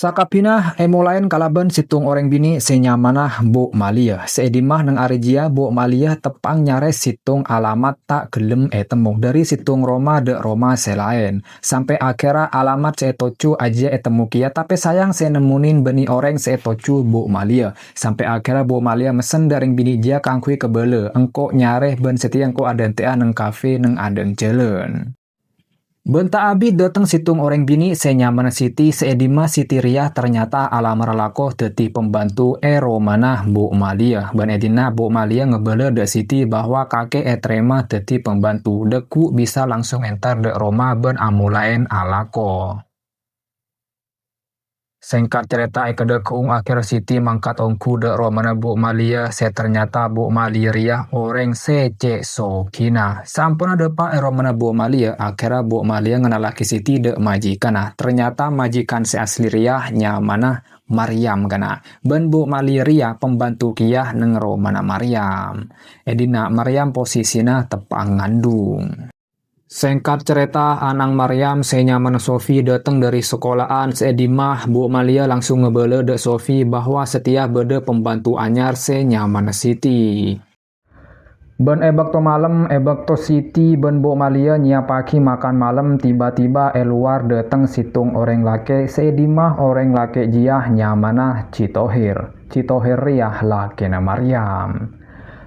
Sakapinah emolayan kalaban situng orang bini senyamanah bu malia. Seedimah nang arijia bu malia tepang nyares situng alamat tak gelem etemu. Dari situng Roma de Roma selain. Sampai akhirnya alamat seetocu aja etemu kia. Tapi sayang saya nemunin beni orang seetocu bu malia. Sampai akhirnya bu malia mesen daring bini dia kangkui kebele. Engkau nyareh ben setia engkau adentea neng kafe neng aden jalan. Benta abi datang situng orang bini senyaman Siti seedima Siti Riah ternyata alamar lako teti pembantu Romana Bu Malia. Ban edina Bu Malia ngebele de Siti bahwa kakek etrema teti pembantu deku bisa langsung entar de Roma ben amulain alako. Singkat cerita ikade keung akhir Siti mangkat ongku de Romana Bu Malia se ternyata Bu Malia orang sece sokina. Sampun ada pak Romana Bu Malia akhirnya Bu Malia ngenalaki Siti de majikan ternyata majikan se asli Riah nyamana Maryam kana. Ben Bu Malia pembantu kiyah neng Romana Maryam. Edina Maryam posisina tepang ngandung. Singkat cerita, Anang Maryam senyaman Sofi datang dari sekolahan seedimah Bu Malia langsung ngebele de Sofi bahwa setia bede pembantu anyar senyaman Siti. Ben ebak to malam, ebak to Siti ben Bu Malia nyiapaki makan malam tiba-tiba luar datang situng orang lake seedimah orang lake jiah nyamanah Citohir. Citohir Riah lakena Maryam.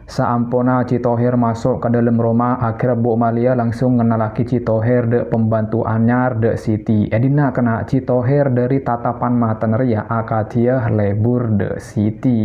Saampuna Citohir masuk ke dalam rumah, akhirnya Bu Malia langsung ngenalaki Citohir de pembantu anyar de Siti. Edina kena Citohir dari tatapan mata Ria akatia lebur de Siti.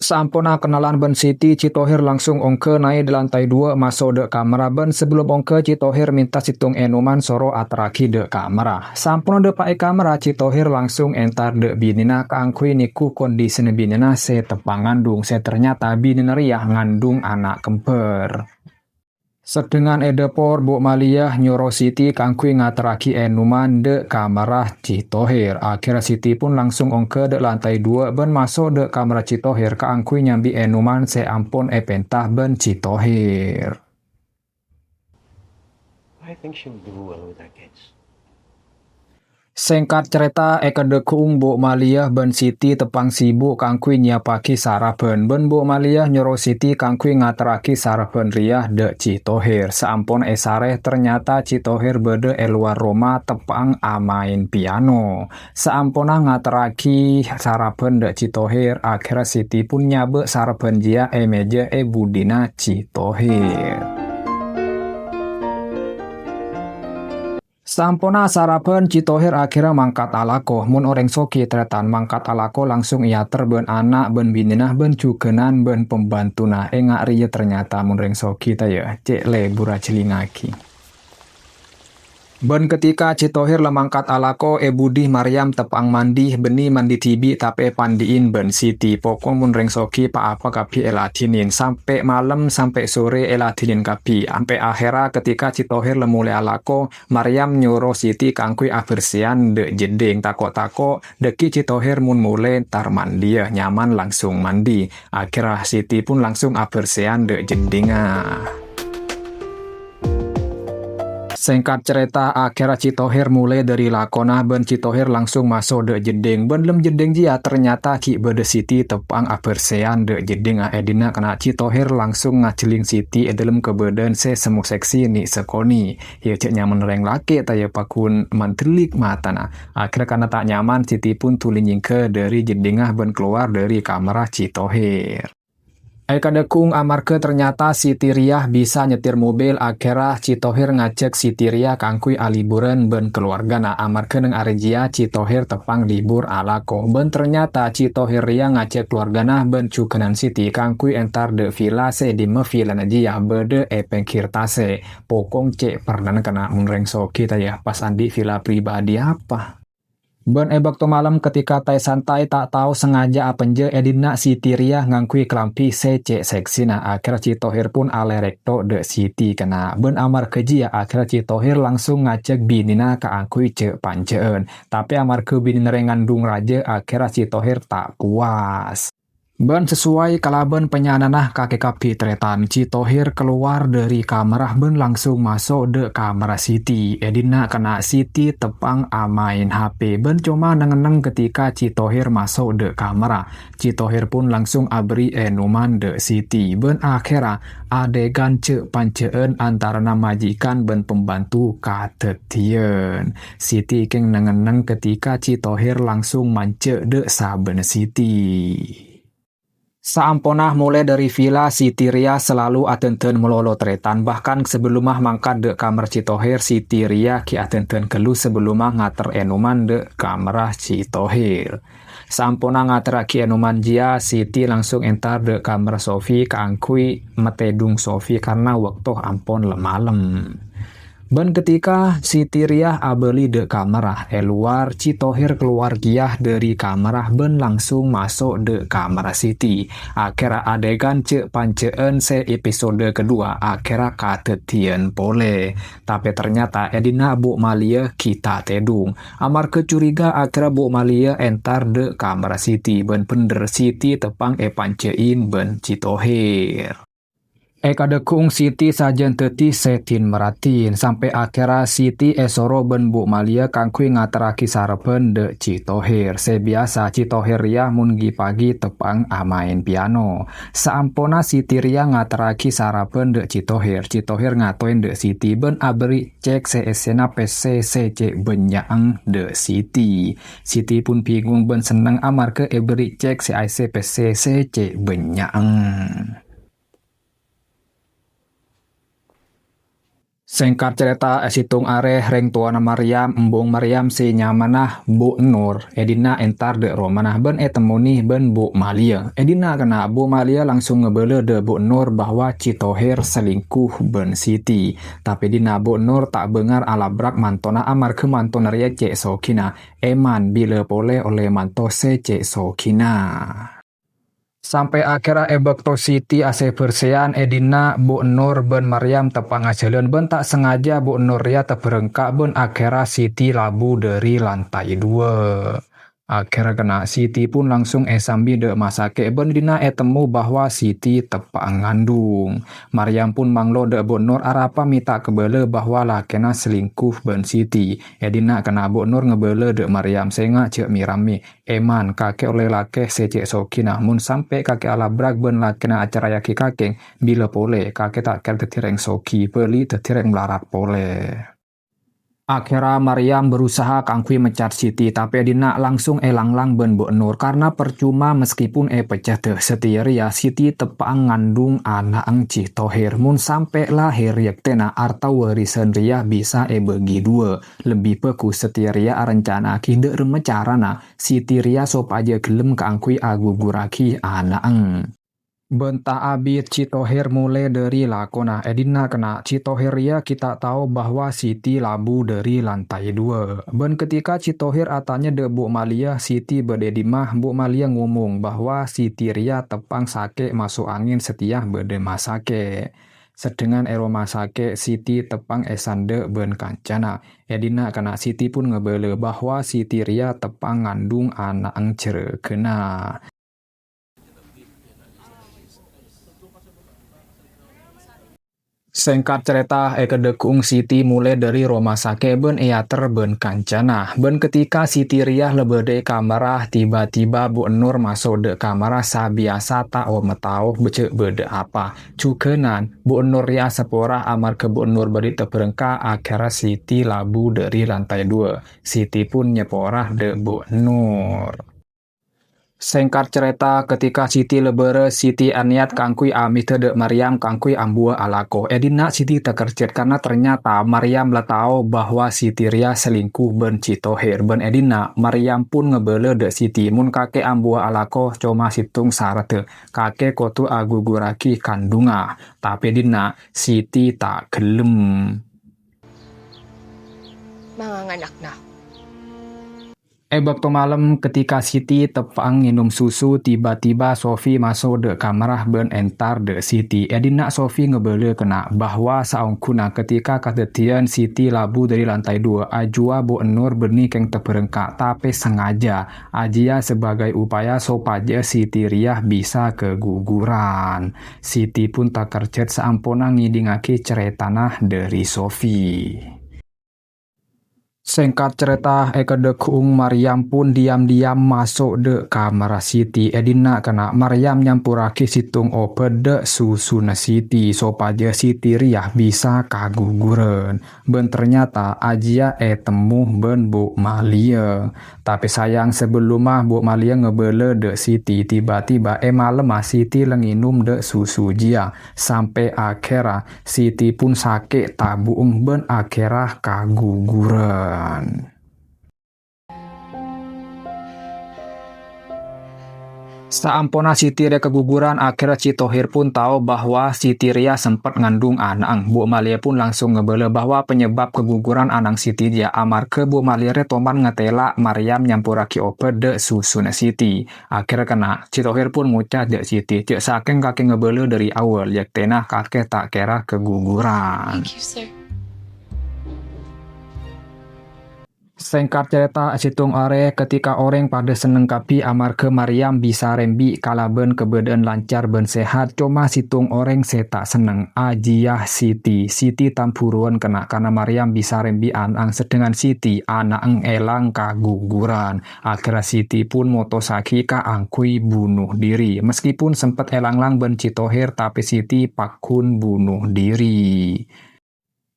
Saampuna kenalan ben Siti, Citohir langsung ongke naik di lantai 2 masuk de kamera ben sebelum ongke Citohir minta situng enuman soro atraki de kamera. Saampuna de pae kamera Citohir langsung entar de binina kaangkui niku kondisi binina se tepang ngandung se ternyata binina Riah ngandung anak kemper. Sedengan edepor Bu Malia nyuruh Siti kangkui ngateraki enuman de kamarah Citohir. Akhirnya Siti pun langsung ongke de lantai 2 ben masuk de kamera Citohir kaangkui nyambi enuman seampun epentah ben Citohir. I think she'll do well with her kids. Singkat cerita ekade kuung Bu Malia ben Siti tepang sibuk kangkui nyiapaki saraben. Ben Bu Malia nyuruh Siti kangkui ngateraki saraben Riah de Citohir. Saampun esareh ternyata Citohir bede luar Roma tepang amain piano. Saampuna ngateraki saraben de Citohir akhirnya Siti pun nyabe saraben jia meja budina Citohir. Sampuna sarapan Citohir akhirnya mangkat alako. Mun orang soki tretan mangkat alako langsung iater ben anak ben bininah ben cukenan ben pembantuna. Engak ria ternyata mun orang soki taya cek lebur celingaki. Ben ketika Citohir lemangkat alako Budih Maryam tepang mandi beni mandi tibi tapi pandiin ben Siti. Pokok mun reng soki pa apa kapi elatinin. Sampai malam sampai sore elatinin kapi. Sampai akhirnya ketika Citohir lemule alako Maryam nyuruh Siti kangkui abersian de jeding. Tako-tako deki Citohir mun mule tar mandi nyaman langsung mandi. Akhirnya Siti pun langsung abersian de jedinga. Singkat cerita akhirnya Citohir mulai dari lakona ben Citohir langsung masuk de jeding. Ben lem jeding jia ternyata ki bede Siti tepang abersean de jeding edina kena Citohir langsung ngaceling Siti edelem kebeden se semuk seksi ni sekoni. Ya cek nyaman reng laki taya pakun mantelik matana. Akhirnya karena tak nyaman Siti pun tulinying ke dari jedingah ben keluar dari kamera Citohir. Kada kung amarke ternyata Siti Riah bisa nyetir mobil akhirnya Citohir ngajak Siti Riah kangkui aliburan ben keluarga na amarke neng arijia Citohir tepang libur alako ben ternyata Citohir Riah ngajak keluarga na ben cukenan Siti kangkui entar de villa se di me villa najia bede pengkir tase pokong cek pernah kena unreng soki taya pas andi villa pribadi apa. Ben ebak to malam ketika tai santai tak tahu sengaja apenje edina Siti Riah ngangkui kelampi secek seksina akhirnya Citohir pun alerekto de Siti kena ben amar keji akhirnya Citohir langsung ngajak binina keangkui cek panceen tapi amar ke binin rengandung raja akhirnya Citohir tak puas. Ben sesuai kalaben penyananah kakek kapi tretan Citohir keluar dari kamar ben langsung masuk de kamar Siti. Edina kena Siti tepang amain HP. Ben cuma nengeneng ketika Citohir masuk de kamar. Citohir pun langsung abri enuman de Siti. Ben akhirnya adegan cek panceen antara majikan ben pembantu katetien. Siti keng nengeneng ketika Citohir langsung mance de saben Siti. Saamponah mulai dari villa Siti Ria selalu atenten melolo tretan. Bahkan sebelumah mangkat de kamar Citohir, Siti Ria ki atenten kelu sebelumah ngater enuman de kamar Citohir. Saamponah ngater ki enuman jia, Siti langsung entar de kamar Sofi keangkui metedung Sofi karena waktu ampon lemalem. Ben ketika Siti Ria abeli de kamarah luar, Citohir keluar giah dari kamarah ben langsung masuk de kamar Siti. Akhirnya adegan cek panceen se episode kedua akhirnya katetien pole. Tapi ternyata Edina Bu Malia kita tedung. Amar kecuriga akhirnya Bu Malia entar de kamar Siti. Ben pender Siti tepang pancein ben Citohir. Kadekung Siti sajen teti setin meratin sampai akhirnya Siti esoro ben Bu Malia kangkui ngateraki sarapen de Citohir. Sebiasa Citohir Ria mungi pagi tepang amain piano. Saampona Siti Ria ngateraki sarapen de Citohir. Citohir ngatoin de Siti ben abri cek se esena PC cek benyaang de Siti. Siti pun bingung ben seneng amar ke eberi cek se IC PC cek benyaang. Singkat cerita, situng areh reng tuana Maryam, embung Maryam si nyamanah Bu Nur. Edina entar de romanah ben temuni ben Bu Malia. Edina kena Bu Malia langsung ngebele de Bu Nur bahwa Citohir selingkuh ben Siti. Tapi dina Bu Nur tak bengar alabrak mantona amar ke mantonaria cek Sokina. Eman bila pole oleh manto se cek Sokina. Sampai akhirnya ebekto Siti ase persean Edina Bu Nur ben Maryam tepang ajalan ben tak sengaja Bu Nur ya teberengkak ben akhirnya Siti labu dari lantai 2. Akhirnya kena Siti pun langsung sambi de masake ben dina temu bahwa Siti tepang ngandung. Maryam pun manglo de Bu Nur arapa minta kebele bahwa lakena selingkuh ben Siti. Edina kena Bu Nur ngebele de Maryam senga cek mirami. Eman kakek oleh lake secek Sokina mun sampai kakek alabrak ben lakena acara yaki kakek bila pole kakek tak kel tetireng Soki beli tetireng melarat pole. Akhirnya Maryam berusaha kangkui mencat Siti tapi Edina langsung elanglang ben Bu Nur karena percuma meskipun pecah deh setir ya Siti tepang ngandung anak Citohir mun sampai lahir yektena arta warisan ria bisa bagi dua lebih peku setir ya rencana kide remecarana Siti Ria sop aja gelem kangkui aguguraki anak. Benta abit Citohir mulai dari lakona Edina kena Citohir Ria kita tahu bahwa Siti labu dari lantai 2. Ben ketika Citohir atanya de Bu Malia Siti bededimah Bu Malia ngomong bahwa Siti Ria tepang sake masuk angin setia bede masake. Sedengan aroma sake Siti tepang esande ben kancana. Edina kena Siti pun ngebele bahwa Siti Ria tepang ngandung anak cerekena. Singkat cerita, kedekung Siti mulai dari rumah sakit ben teater ben kancana. Ben ketika Siti Ria lebede kamarah tiba-tiba Bu Nur masuk de kamarah sabiasa tak metau becek bede apa. Cukenan Bu Nur Ria sepora amar ke Bu Nur beri teberengka akhirnya Siti labu dari lantai 2. Siti pun nyeporah de Bu Nur. Singkat cerita ketika Siti lebere Siti aniat kangkui amite de Maryam kangkui ambua alako. Edina Siti tekercet karena ternyata Maryam lah tahu bahwa Siti Ria selingkuh ben Citohir. Ben Edina Maryam pun ngebele de Siti mun kakek ambua alako cuma situng sarate. Kakek kotu aguguraki kandunga. Tapi Edina Siti tak gelem. Mga anak na. Waktu malam ketika Siti tepang minum susu, tiba-tiba Sophie masuk de kamarah ben entar de Siti. Edina Sophie ngebele kena bahwa saungkuna ketika kadetian Siti labu dari lantai 2, ajua Bu Nur benih keng teperengkak, tapi sengaja ajia sebagai upaya supaya Siti Riah bisa keguguran. Siti pun tak kercet seampuna ngidingaki ceritana dari Sophie. Singkat cerita, kedekung Maryam pun diam-diam masuk de kamar Siti. Edina kena Maryam nyampuraki situng opede susuna Siti supaya Siti Riah bisa kaguguran. Ben ternyata ajia temu ben Bu Malia. Tapi sayang sebelum Bu Malia ngebele de Siti, tiba-tiba malam Siti lenginum de susu jia. Sampai akhirnya Siti pun sakit tabung ben akhirnya kaguguran. Saampona Siti Ria keguguran, akhirnya Citohir pun tahu bahwa Siti Ria sempat ngandung anak. Bu Malia pun langsung ngebele bahwa penyebab keguguran anak Siti dia amar ke Bu Malia toman ngetela Maryam nyampuraki ope de susuna Siti. Akhirnya kena Citohir pun ngucap de Siti, cek saking kaki ngebele dari awal, yak tenah kakek tak kira keguguran. Thank you, sir. Singkat cerita, situng are ketika orang pada seneng kapi amar ke Maryam bisa rembi kalaben kebedan lancar ben sehat, cuma situng orang tak seneng ajiah Siti tampuruan kena karena Maryam bisa rembi anang sedengan Siti anak elang kaguguran. Akhirnya Siti pun motosaki ka angkui bunuh diri. Meskipun sempat elang-lang ben Citohir tapi Siti pakun bunuh diri.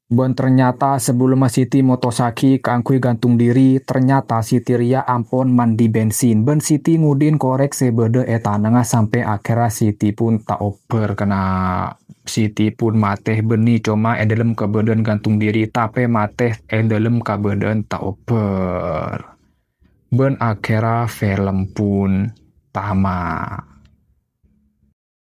Ben ternyata sebelum Siti motosaki keangkui gantung diri, ternyata Siti Ria ampun mandi bensin. Ben Siti ngudin korek sebede etanengah sampai akhirnya Siti pun tak oper kena. Siti pun mateh beni cuma dalam kebedan gantung diri, tapi mateh dalam kebedan tak oper. Ben akhirnya film pun tamat.